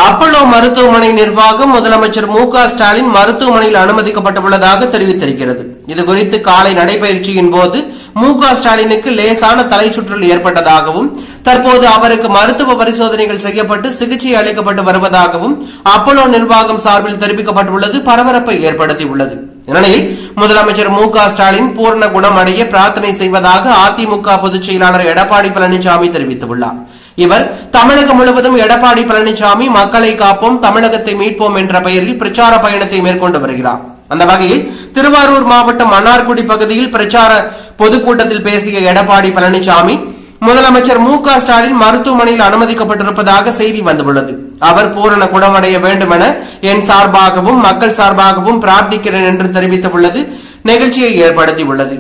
Apollo மருத்துவமனை நிர்வாகம் முதலமைச்சர் மு.க. ஸ்டாலின் மருத்துவமனையில் அனுமதிக்கப்பட்டுள்ளதாக தெரிவித்திருக்கிறது. இதுகுறித்து காலை நடைபயிற்சியின் போது மு.க. ஸ்டாலினுக்கு லேசான தலைச்சுற்றல் ஏற்பட்டதாகவும் தற்போது அவருக்கு மருத்துவ பரிசோதனைகள் செய்யப்பட்டு சிகிச்சை அளிக்கப்பட்டு வருவதாகவும் அப்பல்லோ நிர்வாகம் சார்பில் தெரிவிக்கப்பட்டுள்ளது பரபரப்பை ஏற்படுத்தியுள்ளது. இந்நிலையில் முதலமைச்சர் மு.க. ஸ்டாலின் பூர்ண குணம் அடைய பிரார்த்தனை செய்வதாக அதிமுக பொதுச் செயலாளர் எடப்பாடி பழனிசாமி தெரிவித்துள்ளார். இவர் தமிழகம் முழுவதும் எடப்பாடி பழனிசாமி மக்களை காப்போம் தமிழகத்தை மீட்போம் என்ற பெயரில் பிரச்சார பயணத்தை மேற்கொண்டு வருகிறார். அந்த வகையில் திருவாரூர் மாவட்டம் மன்னார்குடி பகுதியில் பிரச்சார பொதுக்கூட்டத்தில் பேசிய எடப்பாடி பழனிசாமி முதலமைச்சர் மு.க. ஸ்டாலின் மருத்துவமனையில் அனுமதிக்கப்பட்டிருப்பதாக செய்தி வந்துள்ளது. அவர் பூரண குணமடைய வேண்டும் என என் சார்பாகவும் மக்கள் சார்பாகவும் பிரார்த்திக்கிறேன் என்று தெரிவித்துள்ளது நிகழ்ச்சியை ஏற்படுத்தியுள்ளது.